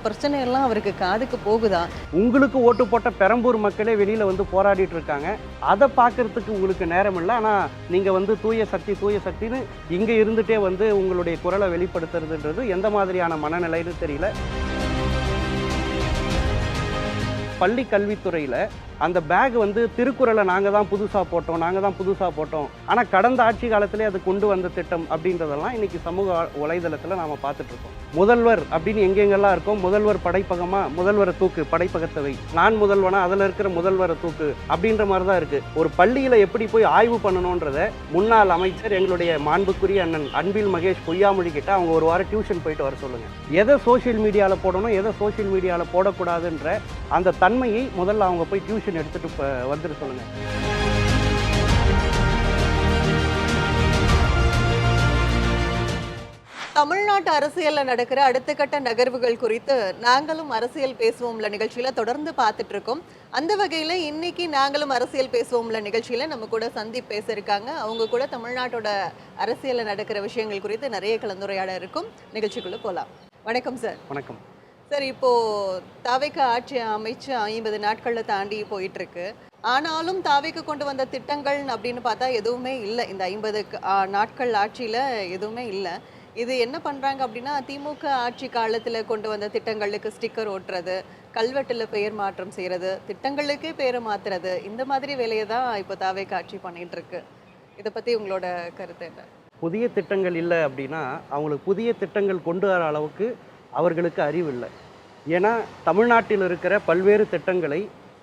பிரச்சனையெல்லாம் அவருக்கு காதுக்கு போகுதா? உங்களுக்கு ஓட்டு போட்ட பெரம்பூர் மக்களே வெளியில் வந்து போராடிட்டு இருக்காங்க. அதை பார்க்கறதுக்கு உங்களுக்கு நேரம் இல்லை. ஆனால் நீங்கள் வந்து தூய சக்தின்னு இங்கே இருந்துகிட்டே வந்து உங்களுடைய குரலை வெளிப்படுத்துறதுன்றது எந்த மாதிரியான மனநிலைன்னு தெரியல. பள்ளி கல்வித்துறையில் அந்த பேக் வந்து திருக்குறளை நாங்கள் தான் புதுசாக போட்டோம். ஆனால் கடந்த ஆட்சி காலத்திலே அது கொண்டு வந்த திட்டம் அப்படின்றதெல்லாம் இன்றைக்கி சமூக வலைதளத்தில் நாம் பார்த்துட்ருக்கோம். முதல்வர் அப்படின்னு எங்கெங்கெல்லாம் இருக்கோம், முதல்வர் படைப்பகமாக முதல்வரை தூக்கு படைப்பகத்தை வை, நான் முதல்வனா அதில் இருக்கிற முதல்வரை தூக்கு அப்படின்ற மாதிரி தான் இருக்குது. ஒரு பள்ளியில் எப்படி போய் ஆய்வு பண்ணணுன்றத முன்னாள் அமைச்சர் எங்களுடைய மாண்புக்குரிய அண்ணன் அன்பில் மகேஷ் பொய்யாமொழி கிட்ட அவங்க ஒரு வாரம் டியூஷன் போயிட்டு வர சொல்லுங்கள். எதை சோஷியல் மீடியாவில் போடணும், எதை சோஷியல் மீடியாவில் போடக்கூடாதுன்ற அந்த தன்மையை முதல்ல அவங்க போய் டியூஷன் எடுத்துட்டு வந்துட்டு சொல்லுங்க. தமிழ்நாட்டு அரசியல்ல நடக்கிற அடுத்த கட்ட நகர்வுகள் குறித்து நாங்களும் அரசியல் பேசுவோம்ல நிகழ்ச்சியில தொடர்ந்து பார்த்துட்டு இருக்கோம். அந்த வகையில இன்னைக்கு நாங்களும் அரசியல் பேசுவோம்ல நிகழ்ச்சியில நம்ம கூட சந்தீப் பேச இருக்காங்க. அவங்க கூட தமிழ்நாட்டோட அரசியல்ல நடக்கிற விஷயங்கள் குறித்து நிறைய கலந்துரையாட இருக்கும். நிகழ்ச்சிக்குள்ள போலாம். வணக்கம் சார். வணக்கம் சார். இப்போ தாவேக ஆட்சி அமைச்சு 50 நாட்கள்ல தாண்டி போயிட்டு இருக்கு. ஆனாலும் தாவேக்கு கொண்டு வந்த திட்டங்கள் அப்படின்னு பார்த்தா எதுவுமே இல்லை. இந்த 50 நாட்கள் ஆட்சியில எதுவுமே இல்லை. இது என்ன பண்றாங்க அப்படின்னா, திமுக ஆட்சி காலத்துல கொண்டு வந்த திட்டங்களுக்கு ஸ்டிக்கர் ஒட்டுறது, கல்வெட்டுல பெயர் மாற்றம் செய்யறது, திட்டங்களுக்கே பேரை மாத்துறது, இந்த மாதிரி வேலையை தான் இப்போ தாவேக ஆட்சி பண்ணிட்டு இருக்கு. இதை பத்தி உங்களோட கருத்து என்ன? புதிய திட்டங்கள் இல்லை அப்படின்னா அவங்களுக்கு புதிய திட்டங்கள் கொண்டு வர அளவுக்கு அவர்களுக்கு அறிவு இல்லை. ஏன்னா தமிழ்நாட்டில் இருக்கிற பல்வேறு திட்டங்களை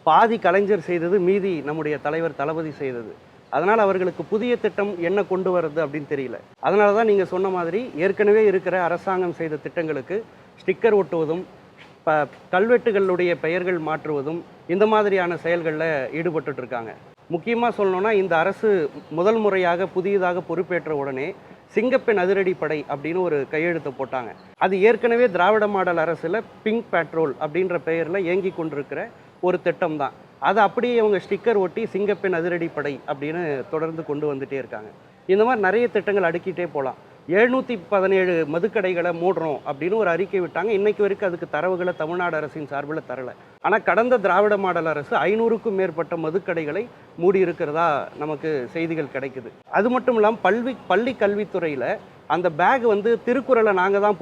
பாதி கலைஞர் செய்தது, மீதி நம்முடைய தலைவர் தளபதி செய்தது. அதனால் அவர்களுக்கு புதிய திட்டம் என்ன கொண்டு வருது அப்படின்னு தெரியல. அதனால தான் நீங்கள் சொன்ன மாதிரி ஏற்கனவே இருக்கிற அரசாங்கம் செய்த திட்டங்களுக்கு ஸ்டிக்கர் ஒட்டுவதும் கல்வெட்டுகளுடைய பெயர்கள் மாற்றுவதும் இந்த மாதிரியான செயல்களில் ஈடுபட்டு இருக்காங்க. முக்கியமாக சொல்லணும்னா இந்த அரசு முதல் முறையாக புதியதாக பொறுப்பேற்ற உடனே சிங்கப்பெண் அதிரடிப்படை அப்படின்னு ஒரு கையெழுத்தை போட்டாங்க. அது ஏற்கனவே திராவிட மாடல் அரசில் பிங்க் பேட்ரோல் அப்படின்ற பெயரில் இயங்கி கொண்டிருக்கிற ஒரு திட்டம் தான். அதை அப்படியே இவங்க ஸ்டிக்கர் ஒட்டி சிங்கப்பெண் அதிரடிப்படை அப்படின்னு தொடர்ந்து கொண்டு வந்துட்டே இருக்காங்க. இந்த மாதிரி நிறைய திட்டங்கள் அடுக்கிட்டே போகலாம். 717 மதுக்கடைகளை மூடுறோம் அப்படின்னு ஒரு அறிக்கை விட்டாங்க. இன்னைக்கு வரைக்கும் அதுக்கு தரவுகளை தமிழ்நாடு அரசின் சார்பில் தரலை. ஆனால் கடந்த திராவிட மாடல் அரசு 500க்கும் மேற்பட்ட மதுக்கடைகளை மூடி இருக்கிறதா நமக்கு செய்திகள் கிடைக்குது. அது மட்டும் இல்லாமல் பள்ளி கல்வித்துறையில் அந்த பேக் வந்து திருக்குறளை நாங்கள் தான்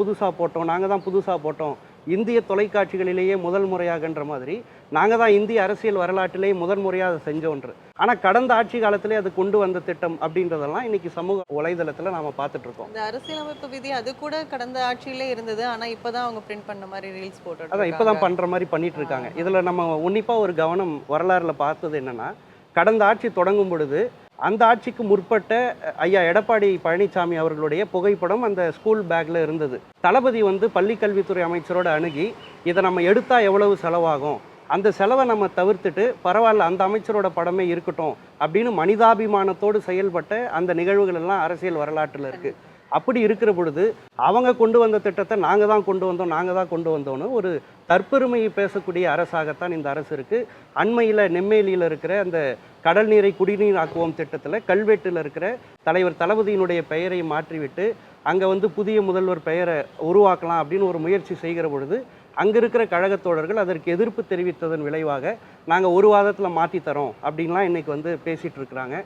புதுசாக போட்டோம், இந்திய தொலைக்காட்சிகளிலேயே முதல் முறையாகன்ற மாதிரி நாங்கள் தான் இந்திய அரசியல் வரலாற்றிலேயே முதல் முறையாக அதை செஞ்சோன்று. ஆனால் கடந்த ஆட்சி காலத்திலே அது கொண்டு வந்த திட்டம் அப்படின்றதெல்லாம் இன்னைக்கு சமூக வலைதளத்தில் நாம் பார்த்துட்டு இருக்கோம். இந்த அரசியலமைப்பு விதி அது கூட கடந்த ஆட்சியிலே இருந்தது. ஆனால் இப்போ தான் அவங்க பிரிண்ட் பண்ண மாதிரி ரீல்ஸ் போட்டு அதான் இப்போ தான் பண்ணுற மாதிரி பண்ணிட்டு இருக்காங்க. இதில் நம்ம உன்னிப்பாக ஒரு கவனம் வரலாறில் பார்த்தது என்னென்னா, கடந்த ஆட்சி தொடங்கும் பொழுது அந்த ஆட்சிக்கு முற்பட்ட ஐயா எடப்பாடி பழனிசாமி அவர்களுடைய புகைப்படம் அந்த ஸ்கூல் பேக்கில் இருந்தது. தளபதி வந்து பள்ளி கல்வித்துறை அமைச்சரோட அணுகி இதை நம்ம எடுத்தால் எவ்வளவு செலவாகும், அந்த செலவை நம்ம தவிர்த்துட்டு பரவாயில்ல அந்த அமைச்சரோட படமே இருக்கட்டும் அப்படின்னு மனிதாபிமானத்தோடு செயல்பட்ட அந்த நிகழ்வுகள் எல்லாம் அரசியல் வரலாற்றில் இருக்குது. அப்படி இருக்கிற பொழுது அவங்க கொண்டு வந்த திட்டத்தை நாங்கள் தான் கொண்டு வந்தோம்னு ஒரு தற்பெருமையை பேசக்கூடிய அரசாகத்தான் இந்த அரசு இருக்குது. அண்மையில் நெம்மேலியில் இருக்கிற அந்த கடல் நீரை குடிநீர் ஆக்குவோம் திட்டத்தில் கல்வெட்டில் இருக்கிற தலைவர் தளபதியினுடைய பெயரை மாற்றிவிட்டு அங்கே வந்து புதிய முதல்வர் பெயரை உருவாக்கலாம் அப்படின்னு ஒரு முயற்சி செய்கிற பொழுது அங்கே இருக்கிற கழகத்தோழர்கள் அதற்கு எதிர்ப்பு தெரிவித்ததன் விளைவாக நாங்கள் ஒரு வாரத்தில் மாற்றித்தரோம் அப்படின்லாம் இன்றைக்கி வந்து பேசிகிட்டு இருக்கிறாங்க.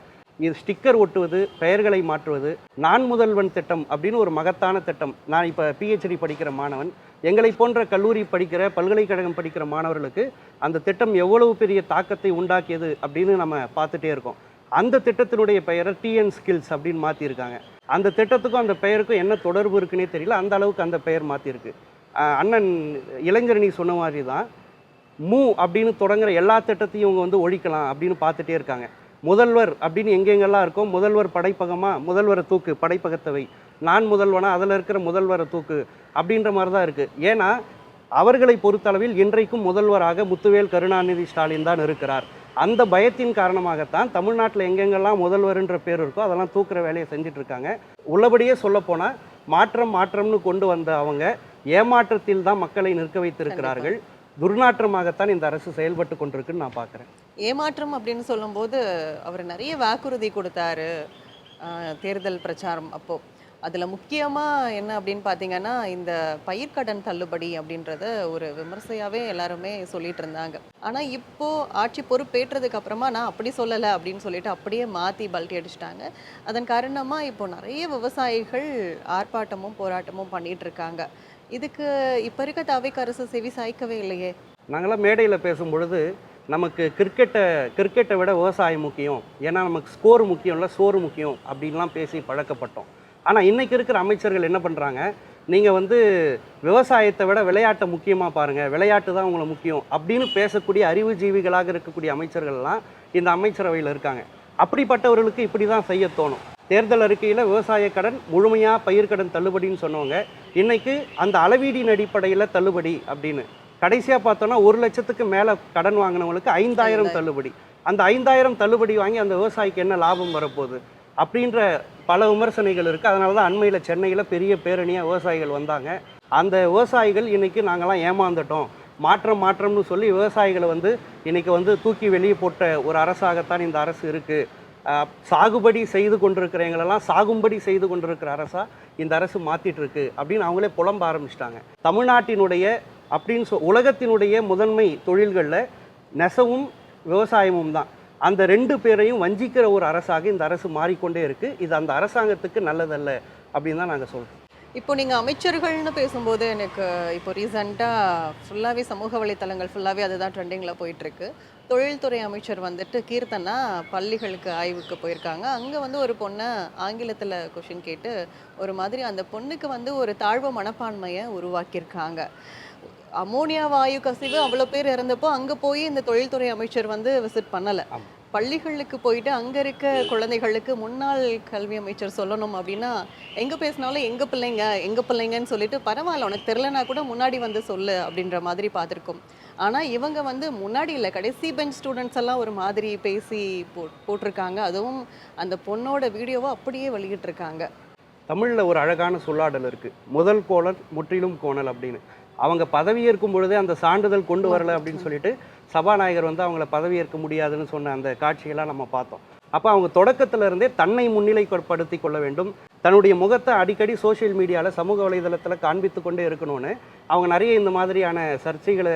இது ஸ்டிக்கர் ஒட்டுவது, பெயர்களை மாற்றுவது, நான் முதல்வன் திட்டம் அப்படின்னு ஒரு மகத்தான திட்டம். நான் இப்போ பிஹெச்டி படிக்கிற மாணவன், எங்களை போன்ற கல்லூரி படிக்கிற பல்கலைக்கழகம் படிக்கிற மாணவர்களுக்கு அந்த திட்டம் எவ்வளவு பெரிய தாக்கத்தை உண்டாக்கியது அப்படின்னு நம்ம பார்த்துட்டே இருக்கோம். அந்த திட்டத்தினுடைய பெயரை டிஎன் ஸ்கில்ஸ் அப்படின்னு மாற்றிருக்காங்க. அந்த திட்டத்துக்கும் அந்த பெயருக்கும் என்ன தொடர்பு இருக்குன்னே தெரியல, அந்த அளவுக்கு அந்த பெயர் மாற்றிருக்கு. அண்ணன் இளைஞரணி சொன்ன மாதிரி தான் மூ அப்படின்னு தொடங்குற எல்லா திட்டத்தையும் இவங்க வந்து ஒழிக்கலாம் அப்படின்னு பார்த்துட்டே இருக்காங்க. முதல்வர் அப்படின்னு எங்கெங்கெல்லாம் இருக்கோம், முதல்வர் படைப்பகமாக முதல்வரை தூக்கு படைப்பகத்தை வை, நான் முதல்வனா அதில் இருக்கிற முதல்வரை தூக்கு அப்படின்ற மாதிரி தான் இருக்குது. ஏன்னா அவர்களை பொறுத்தளவில் இன்றைக்கும் முதல்வராக முத்துவேல் கருணாநிதி ஸ்டாலின் தான் இருக்கிறார். அந்த பயத்தின் காரணமாகத்தான் தமிழ்நாட்டில் எங்கெங்கெல்லாம் முதல்வர்ன்ற பேர் இருக்கோ அதெல்லாம் தூக்குற வேலையை செஞ்சுட்டு இருக்காங்க. உள்ளபடியே சொல்லப்போனால் மாற்றம்னு கொண்டு வந்த அவங்க ஏமாற்றத்தில் தான் மக்களை நிற்க வைத்திருக்கிறார்கள். துர்நாற்றமாகத்தான் இந்த அரசு செயல்பட்டு கொண்டிருக்குன்னு நான் பார்க்குறேன். ஏமாற்றம் அப்படின்னு சொல்லும்போது அவர் நிறைய வாக்குறுதி கொடுத்தாரு தேர்தல் பிரச்சாரம் அப்போ. அதுல முக்கியமா என்ன அப்படின்னு பார்த்தீங்கன்னா, இந்த பயிர்க்கடன் தள்ளுபடி அப்படின்றத ஒரு விமர்சையாவே எல்லாருமே சொல்லிட்டு இருந்தாங்க. ஆனா இப்போ ஆட்சி பொறுப்பேற்றதுக்கு அப்புறமா நான் அப்படி சொல்லல அப்படின்னு சொல்லிட்டு அப்படியே மாத்தி பல்டி அடிச்சுட்டாங்க. அதன் காரணமா இப்போ நெறைய விவசாயிகள் ஆர்ப்பாட்டமும், போராட்டமும் பண்ணிட்டு இருக்காங்க. இதுக்கு இப்ப இருக்க தவிக அரசு செவி சாய்க்கவே இல்லையே! நாங்களாம் மேடையில் பேசும்பொழுது நமக்கு கிரிக்கெட்டை விட விவசாயம் முக்கியம், ஏன்னா நமக்கு ஸ்கோர் முக்கியம் இல்லை சோறு முக்கியம் அப்படின்லாம் பேசி பழக்கப்பட்டோம். ஆனால் இன்றைக்கி இருக்கிற அமைச்சர்கள் என்ன பண்ணுறாங்க, நீங்கள் வந்து விவசாயத்தை விட விளையாட்டை முக்கியமாக பாருங்கள், விளையாட்டு தான் உங்களை முக்கியம் அப்படின்னு பேசக்கூடிய அறிவுஜீவிகளாக இருக்கக்கூடிய அமைச்சர்கள்லாம் இந்த அமைச்சரவையில் இருக்காங்க. அப்படிப்பட்டவர்களுக்கு இப்படி தான் செய்ய தோணும். தேர்தல் அறிக்கையில் விவசாய கடன் முழுமையாக பயிர்க்கடன் தள்ளுபடின்னு சொன்னவங்க இன்றைக்கு அந்த அளவீடின் அடிப்படையில் தள்ளுபடி அப்படின்னு கடைசியாக பார்த்தோன்னா 1 லட்சத்துக்கு மேலே கடன் வாங்கினவங்களுக்கு 5000 தள்ளுபடி. அந்த 5000 தள்ளுபடி வாங்கி அந்த விவசாயிக்கு என்ன லாபம் வரப்போகுது அப்படின்ற பல விமர்சனைகள் இருக்குது. அதனால தான் அண்மையில் சென்னையில் பெரிய பேரணியாக விவசாயிகள் வந்தாங்க. அந்த விவசாயிகள் இன்றைக்கி நாங்கள்லாம் ஏமாந்துட்டோம், மாற்றம்னு சொல்லி விவசாயிகளை வந்து இன்றைக்கி வந்து தூக்கி வெளியே போட்ட ஒரு அரசாகத்தான் இந்த அரசு இருக்குது. சாகுபடி செய்து கொண்டிருக்கிறவங்களெல்லாம் சாகும்படி செய்து கொண்டிருக்கிற அரசாக இந்த அரசு மாற்றிட்டு இருக்கு அப்படின்னு அவங்களே புலம்ப ஆரம்பிச்சிட்டாங்க. தமிழ்நாட்டினுடைய அப்படின்னு உலகத்தினுடைய முதன்மை தொழில்களில் நெசவும் விவசாயமும் தான். அந்த 2 பேரையும் வஞ்சிக்கிற ஒரு அரசாக இந்த அரசு மாறிக்கொண்டே இருக்குது. இது அந்த அரசாங்கத்துக்கு நல்லதல்ல அப்படின்னு தான் நாங்கள் சொல்கிறோம். இப்போ நீங்க அமைச்சர்கள்னு பேசும்போது எனக்கு இப்போ ரீசெண்டாக ஃபுல்லாகவே சமூக வலைத்தளங்கள் ஃபுல்லாகவே அதுதான் ட்ரெண்டிங்கில் போயிட்டுருக்கு. தொழில்துறை அமைச்சர் வந்துட்டு கீர்த்தனா பள்ளிகளுக்கு ஆய்வுக்கு போயிருக்காங்க. அங்கே வந்து ஒரு பொண்ணை ஆங்கிலத்தில் கொஷின் கேட்டு ஒரு மாதிரி அந்த பொண்ணுக்கு வந்து ஒரு தாழ்வு மனப்பான்மையை உருவாக்கியிருக்காங்க. அமோனியா வாயு கசிவு அவ்வளோ பேர் இறந்தப்போ அங்கே போய் இந்த தொழில்துறை அமைச்சர் வந்து விசிட் பண்ணலை. பள்ளிகளுக்கு போயிட்டு அங்கே இருக்க குழந்தைகளுக்கு முன்னாள் கல்வி அமைச்சர் சொல்லணும் அப்படின்னா எங்கே பேசினாலும் எங்கள் பிள்ளைங்கன்னு சொல்லிட்டு பரவாயில்ல உனக்கு தெரிலனா கூட முன்னாடி வந்து சொல்லு அப்படின்ற மாதிரி பார்த்துருக்கோம். ஆனால் இவங்க வந்து முன்னாடி இல்லை, கடைசி பெஞ்ச் ஸ்டூடெண்ட்ஸ் எல்லாம் ஒரு மாதிரி பேசி போட்டிருக்காங்க. அதுவும் அந்த பொண்ணோட வீடியோவை அப்படியே வெளியிட்டிருக்காங்க. தமிழில் ஒரு அழகான சொல்லாடல் இருக்குது, முதல் கோணல் முற்றிலும் கோணல் அப்படின்னு. அவங்க பதவியேற்கும் பொழுதே அந்த சான்றிதழ் கொண்டு வரலை அப்படின்னு சொல்லிட்டு சபாநாயகர் வந்து அவங்கள பதவியேற்க முடியாதுன்னு சொன்ன அந்த காட்சியெல்லாம் நம்ம பார்த்தோம். அப்போ அவங்க தொடக்கத்தில் இருந்தே தன்னை முன்னிலைப்படுத்தி கொள்ள வேண்டும், தன்னுடைய முகத்தை அடிக்கடி சோஷியல் மீடியாவில் சமூக வலைதளத்தில் காண்பித்து கொண்டே இருக்கணும்னு அவங்க நிறைய இந்த மாதிரியான சர்ச்சைகளை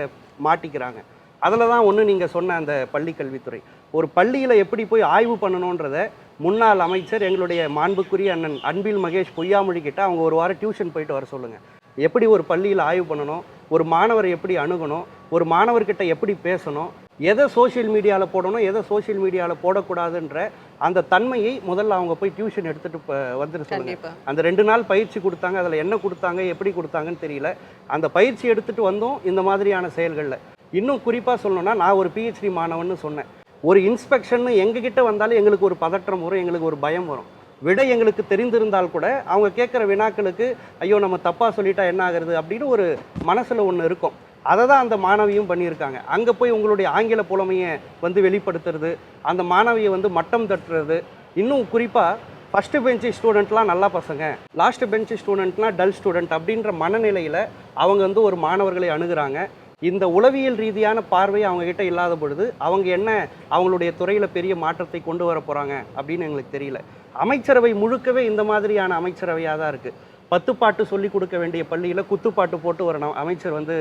மாட்டிக்கிறாங்க. அதில் தான் ஒன்று நீங்கள் சொன்ன அந்த பள்ளி கல்வித்துறை, ஒரு பள்ளியில் எப்படி போய் ஆய்வு பண்ணணுன்றத முன்னாள் அமைச்சர் எங்களுடைய மாண்புக்குரிய அண்ணன் அன்பில் மகேஷ் பொய்யாமொழி கிட்ட அவங்க ஒரு வாரம் டியூஷன் போயிட்டு வர சொல்லுங்கள். எப்படி ஒரு பள்ளியில் ஆய்வு பண்ணணும், ஒரு மாணவரை எப்படி அணுகணும், ஒரு மாணவர்கிட்ட எப்படி பேசணும், எதை சோஷியல் மீடியாவில் போடணும் எதை சோஷியல் மீடியாவில் போடக்கூடாதுன்ற அந்த தன்மையை முதல்ல அவங்க போய் டியூஷன் எடுத்துகிட்டு வந்துட்டு சொல்லுங்கள். அந்த 2 நாள் பயிற்சி கொடுத்தாங்க, அதில் என்ன கொடுத்தாங்க எப்படி கொடுத்தாங்கன்னு தெரியல. அந்த பயிற்சி எடுத்துகிட்டு வந்தோம் இந்த மாதிரியான செயல்களில். இன்னும் குறிப்பாக சொல்லணும்னா நான் ஒரு பிஹெச்டி மாணவன்னு சொன்னேன். ஒரு இன்ஸ்பெக்ஷன் எங்ககிட்ட வந்தாலும் எங்களுக்கு ஒரு பதற்றம் வரும், எங்களுக்கு ஒரு பயம் வரும். விடை எங்களுக்கு தெரிந்திருந்தால் கூட அவங்க கேட்குற வினாக்களுக்கு ஐயோ நம்ம தப்பாக சொல்லிட்டா என்ன ஆகுறது அப்படின்னு ஒரு மனசில் ஒன்று இருக்கும். அதை தான் அந்த மாணவியும் பண்ணியிருக்காங்க. அங்கே போய் உங்களுடைய ஆங்கில புலமையை வந்து வெளிப்படுத்துறது, அந்த மாணவியை வந்து மட்டம் தட்டுறது. இன்னும் குறிப்பாக ஃபஸ்ட்டு பெஞ்சு ஸ்டூடெண்ட்லாம் நல்லா பசங்க, லாஸ்ட் பெஞ்சு ஸ்டூடெண்ட்லாம் டல் ஸ்டூடெண்ட் அப்படின்ற மனநிலையில் அவங்க வந்து ஒரு மாணவர்களை அணுகுறாங்க. இந்த உளவியல் ரீதியான பார்வை அவங்கக்கிட்ட இல்லாத பொழுது அவங்க என்ன அவங்களுடைய துறையில் பெரிய மாற்றத்தை கொண்டு வர போகிறாங்க அப்படின்னு எங்களுக்கு தெரியல. அமைச்சரவை முழுக்கவே இந்த மாதிரியான அமைச்சரவையாக தான் இருக்குது. 10 பாட்டு சொல்லி கொடுக்க வேண்டிய பள்ளியில் குத்துப்பாட்டு போட்டு ஒரு அமைச்சர் வந்து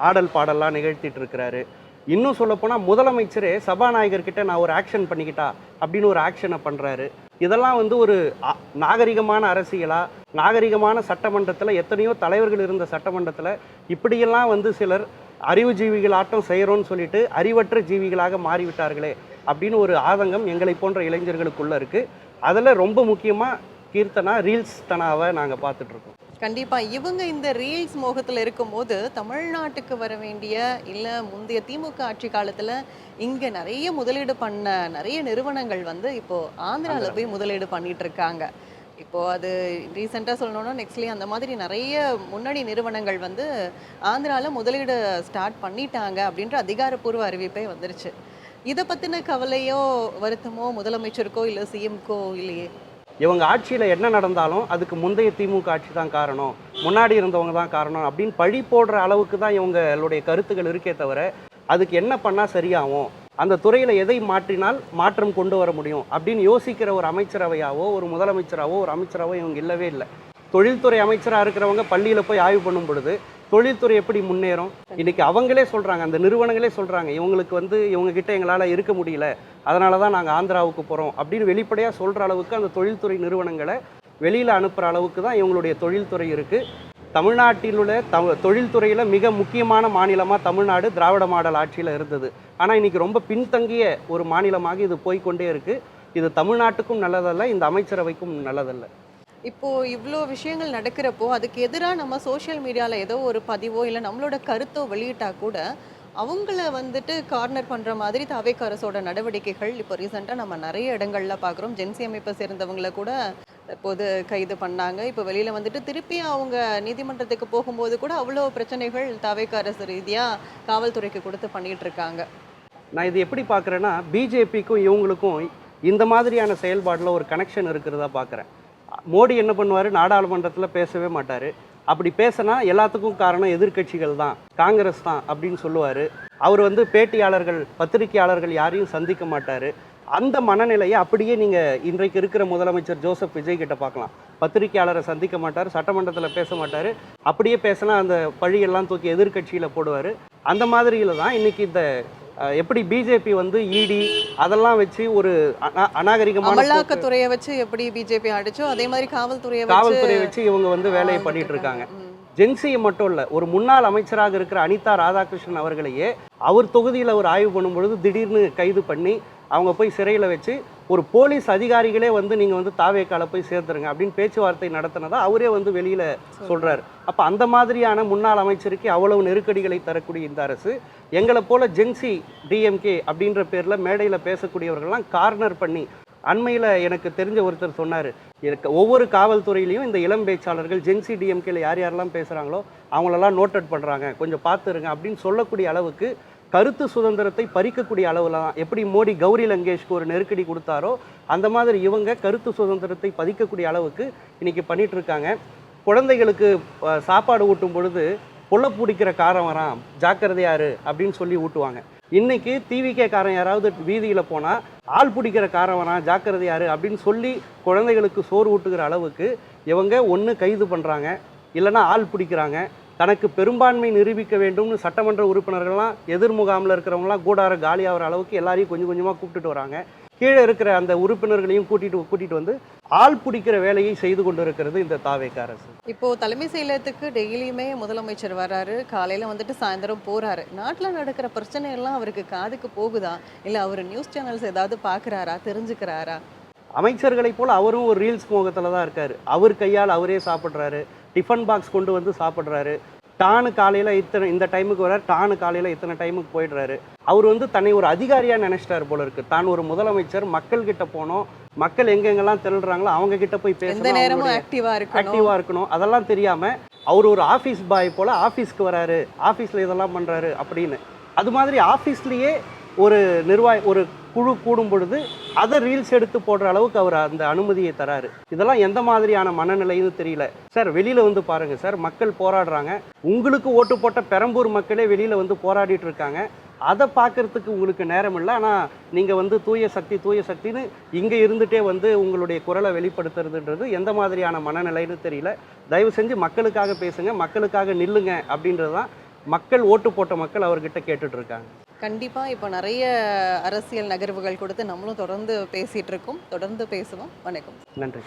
ஆடல் பாடல்லாம் நிகழ்த்திட்டு இருக்கிறாரு. இன்னும் சொல்லப்போனால் முதலமைச்சரே சபாநாயகர்கிட்ட நான் ஒரு ஆக்ஷன் பண்ணிக்கிட்டா அப்படின்னு ஒரு ஆக்ஷனை பண்ணுறாரு. இதெல்லாம் வந்து ஒரு நாகரிகமான அரசியலாக, நாகரிகமான சட்டமன்றத்தில் எத்தனையோ தலைவர்கள் இருந்த சட்டமன்றத்தில் இப்படியெல்லாம் வந்து சிலர் அறிவுஜீவிகள் ஆட்டம் செய்கிறோன்னு சொல்லிட்டு அறிவற்ற ஜீவிகளாக மாறிவிட்டார்களே அப்படின்னு ஒரு ஆதங்கம் எங்களை போன்ற இளைஞர்களுக்குள்ளே இருக்குது. அதில் ரொம்ப முக்கியமாக கீர்த்தனா ரீல்ஸ் தனாவை நாங்கள் பார்த்துட்ருக்கோம். கண்டிப்பாக இவங்க இந்த ரீல்ஸ் மோகத்தில் இருக்கும்போது தமிழ்நாட்டுக்கு வர வேண்டிய இல்லை முந்தைய திமுக ஆட்சி காலத்தில் இங்கே நிறைய முதலீடு பண்ண நிறைய நிறுவனங்கள் வந்து இப்போது ஆந்திராவில் போய் முதலீடு பண்ணிட்டு இருக்காங்க. இப்போது அது ரீசெண்டாக சொல்லணும்னா நெக்ஸ்ட்லி அந்த மாதிரி நிறைய முன்னணி நிறுவனங்கள் வந்து ஆந்திராவில் முதலீடு ஸ்டார்ட் பண்ணிட்டாங்க அப்படின்ற அதிகாரப்பூர்வ அறிவிப்பே வந்துருச்சு. இதை பற்றின கவலையோ வருத்தமோ முதலமைச்சருக்கோ இல்லை சிஎம்கோ இல்லையே? இவங்க ஆட்சியில் என்ன நடந்தாலும் அதுக்கு முந்தைய திமுக ஆட்சி தான் காரணம், முன்னாடி இருந்தவங்க தான் காரணம் அப்படின்னு பழி போடுற அளவுக்கு தான் இவங்களுடைய கருத்துக்கள் இருக்கே தவிர அதுக்கு என்ன பண்ணால் சரியாகும், அந்த துறையில் எதை மாற்றினால் மாற்றம் கொண்டு வர முடியும் அப்படின்னு யோசிக்கிற ஒரு அமைச்சரவையாவோ ஒரு முதலமைச்சராவோ ஒரு அமைச்சராவோ இவங்க இல்லவே இல்லை. தொழில்துறை அமைச்சராக இருக்கிறவங்க பள்ளியில் போய் ஆய்வு பண்ணும் பொழுது தொழில்துறை எப்படி முன்னேறும் இன்னைக்கு அவங்களே சொல்கிறாங்க, அந்த நிறுவனங்களே சொல்கிறாங்க, இவங்களுக்கு இவங்க கிட்ட எங்களால் இருக்க முடியல, அதனால தான் நாங்கள் ஆந்திராவுக்கு போகிறோம் அப்படின்னு வெளிப்படையாக சொல்கிற அளவுக்கு அந்த தொழில்துறை நிறுவனங்களை வெளியில் அனுப்புகிற அளவுக்கு தான் இவங்களுடைய தொழில்துறை இருக்குது. தமிழ்நாட்டில் உள்ள தொழில்துறையில் மிக முக்கியமான மாநிலமாக தமிழ்நாடு திராவிட மாடல் ஆட்சியில் இருந்தது. ஆனால் இன்றைக்கி ரொம்ப பின்தங்கிய ஒரு மாநிலமாக இது போய்கொண்டே இருக்குது. இது தமிழ்நாட்டுக்கும் நல்லதல்ல, இந்த அமைச்சரவைக்கும் நல்லதல்ல. இப்போ இவ்வளோ விஷயங்கள் நடக்கிறப்போ அதுக்கு எதிராக நம்ம சோஷியல் மீடியாவில் ஏதோ ஒரு பதிவோ இல்லை நம்மளோட கருத்தோ வெளியிட்டா கூட அவங்கள கார்னர் பண்ணுற மாதிரி தாவேக அரசோட நடவடிக்கைகள் இப்போ ரீசெண்டாக நம்ம நிறைய இடங்கள்ல பார்க்குறோம். ஜென்சி அமைப்பை சேர்ந்தவங்கள கூட இப்போது கைது பண்ணாங்க. இப்போ வெளியில் திருப்பி அவங்க நீதிமன்றத்துக்கு போகும்போது கூட அவ்வளோ பிரச்சனைகள் தாவேக அரசு ரீதியாக காவல்துறைக்கு கொடுத்து பண்ணிட்டு இருக்காங்க. நான் இது எப்படி பார்க்குறேன்னா, பிஜேபிக்கும் இவங்களுக்கும் இந்த மாதிரியான செயல்பாடில் ஒரு கனெக்ஷன் இருக்கிறதா பார்க்குறேன். மோடி என்ன பண்ணுவார், நாடாளுமன்றத்தில் பேசவே மாட்டார். அப்படி பேசினா எல்லாத்துக்கும் காரணம் எதிர்க்கட்சிகள் தான், காங்கிரஸ் தான் அப்படின்னு சொல்லுவார். அவர் பேட்டியாளர்கள் பத்திரிகையாளர்கள் யாரையும் சந்திக்க மாட்டார். அந்த மனநிலையை அப்படியே நீங்கள் இன்றைக்கு இருக்கிற முதலமைச்சர் ஜோசப் விஜய் கிட்ட பார்க்கலாம். பத்திரிகையாளரை சந்திக்க மாட்டார், சட்டமன்றத்தில் பேச மாட்டார். அப்படியே பேசினா அந்த பழியெல்லாம் தூக்கி எதிர்க்கட்சியில் போடுவார். அந்த மாதிரியில் தான் இன்றைக்கி இந்த எப்படி பிஜேபி இடி அதெல்லாம் வச்சு ஒரு அநாகரிகமான அமலாக்கத்துறையை வச்சு எப்படி பிஜேபி அடிச்சோ அதே மாதிரி காவல்துறையை வச்சு இவங்க வேலையை பண்ணிட்டு இருக்காங்க. ஜென்சியை மட்டும் இல்லை, ஒரு முன்னாள் அமைச்சராக இருக்கிற அனிதா ராதாகிருஷ்ணன் அவர்களையே அவர் தொகுதியில் ஒரு ஆய்வு பண்ணும்பொழுது திடீர்னு கைது பண்ணி அவங்க போய் சிறையில் வச்சு ஒரு போலீஸ் அதிகாரிகளே நீங்கள் தாவேக்கால போய் சேர்த்துருங்க அப்படின்னு பேச்சுவார்த்தை நடத்தினதா அவரே வெளியில் சொல்கிறார். அப்போ அந்த மாதிரியான முன்னாள் அமைச்சருக்கு அவ்வளவு நெருக்கடிகளை தரக்கூடிய இந்த அரசு எங்களை போல ஜென்சி டிஎம்கே அப்படின்ற பேரில் மேடையில் பேசக்கூடியவர்கள்லாம் கார்னர் பண்ணி, அண்மையில் எனக்கு தெரிஞ்ச ஒருத்தர் சொன்னார், ஒவ்வொரு காவல்துறையிலையும் இந்த இளம் பேச்சாளர்கள் ஜென்சி டிஎம்கேல யார் யாரெல்லாம் பேசுகிறாங்களோ அவங்களெல்லாம் நோட்டட் பண்ணுறாங்க, கொஞ்சம் பார்த்துருங்க அப்படின்னு சொல்லக்கூடிய அளவுக்கு கருத்து சுதந்திரத்தை பறிக்கக்கூடிய அளவில் தான். எப்படி மோடி கௌரி லங்கேஷ்க்கு ஒரு நெருக்கடி கொடுத்தாரோ அந்த மாதிரி இவங்க கருத்து சுதந்திரத்தை பதிக்கக்கூடிய அளவுக்கு இன்றைக்கி பண்ணிகிட்டு இருக்காங்க. குழந்தைகளுக்கு சாப்பாடு ஊட்டும் பொழுது பொல்ல பிடிக்கிற காரம் வரான் ஜாக்கிரதையாரு அப்படின்னு சொல்லி ஊட்டுவாங்க. இன்றைக்கி டிவிகே காரன் யாராவது வீதியில் போனால் ஆள் பிடிக்கிற காரம் வரான் ஜாக்கிரதையாரு அப்படின்னு சொல்லி குழந்தைகளுக்கு சோறு ஊட்டுகிற அளவுக்கு இவங்க ஒன்று கைது பண்ணுறாங்க, இல்லைன்னா ஆள் பிடிக்கிறாங்க. தனக்கு பெரும்பான்மை நிரூபிக்க வேண்டும்னு சட்டமன்ற உறுப்பினர்கள்லாம் எதிர் முகாமில் இருக்கிறவங்களாம் கூடார காலியாகிற அளவுக்கு எல்லாரையும் கொஞ்சம் கொஞ்சமாக கூப்பிட்டுட்டு வராங்க. கீழே இருக்கிற அந்த உறுப்பினர்களையும் கூட்டிட்டு வந்து ஆள் பிடிக்கிற வேலையை செய்து கொண்டு இருக்கிறது இந்த தாவேக அரசு. இப்போ தலைமை செயலகத்துக்கு டெய்லியுமே முதலமைச்சர் வர்றாரு, காலையில் சாயந்தரம் போறாரு. நாட்டில் நடக்கிற பிரச்சனை எல்லாம் அவருக்கு காதுக்கு போகுதா, இல்லை அவர் நியூஸ் சேனல்ஸ் ஏதாவது பார்க்குறாரா, தெரிஞ்சுக்கிறாரா? அமைச்சர்களைப் போல் அவரும் ஒரு ரீல்ஸ் மோகத்தில் தான் இருக்கார். அவர் கையால் அவரே சாப்பிட்றாரு, டிஃபன் பாக்ஸ் கொண்டு சாப்பிட்றாரு. டானு காலையில் இந்த டைமுக்கு வர்றாரு, டானு காலையில் இத்தனை டைமுக்கு போயிடுறாரு. அவர் தன்னை ஒரு அதிகாரியாக நினைச்சிட்டார் போல இருக்கு. தான் ஒரு முதலமைச்சர், மக்கள் கிட்ட போனோம், மக்கள் எங்கெங்கெல்லாம் திரள்றாங்களோ அவங்க கிட்ட போய் பேசணும், ஆக்டிவா இருக்கணும். அதெல்லாம் தெரியாம அவர் ஒரு ஆஃபீஸ் பாய் போல ஆஃபீஸ்க்கு வராரு, ஆஃபீஸில் இதெல்லாம் பண்ணுறாரு அப்படின்னு. அது மாதிரி ஆஃபீஸ்லேயே ஒரு ஒரு குழு கூடும் பொழுது அதை ரீல்ஸ் எடுத்து போடுற அளவுக்கு அவர் அந்த அனுமதியை தராரு. இதெல்லாம் எந்த மாதிரியான மனநிலைன்னு தெரியல சார். வெளியில் பாருங்கள் சார், மக்கள் போராடுறாங்க. உங்களுக்கு ஓட்டு போட்ட பெரம்பூர் மக்களே வெளியில் போராடிட்டு இருக்காங்க. அதை பார்க்கறதுக்கு உங்களுக்கு நேரம் இல்லை. ஆனால் நீங்கள் தூய சக்தின்னு இங்கே இருந்துகிட்டே உங்களுடைய குரலை வெளிப்படுத்துறதுன்றது எந்த மாதிரியான மனநிலைன்னு தெரியல. தயவு செஞ்சு மக்களுக்காக பேசுங்க, மக்களுக்காக நில்லுங்க அப்படின்றது தான் மக்கள், ஓட்டு போட்ட மக்கள் அவர்கிட்ட கேட்டுட்டு இருக்காங்க. கண்டிப்பாக இப்போ நிறைய அரசியல் நகர்வுகள் கொடுத்து நம்மளும் தொடர்ந்து பேசிகிட்டு இருக்கோம், தொடர்ந்து பேசுவோம். வணக்கம். நன்றி.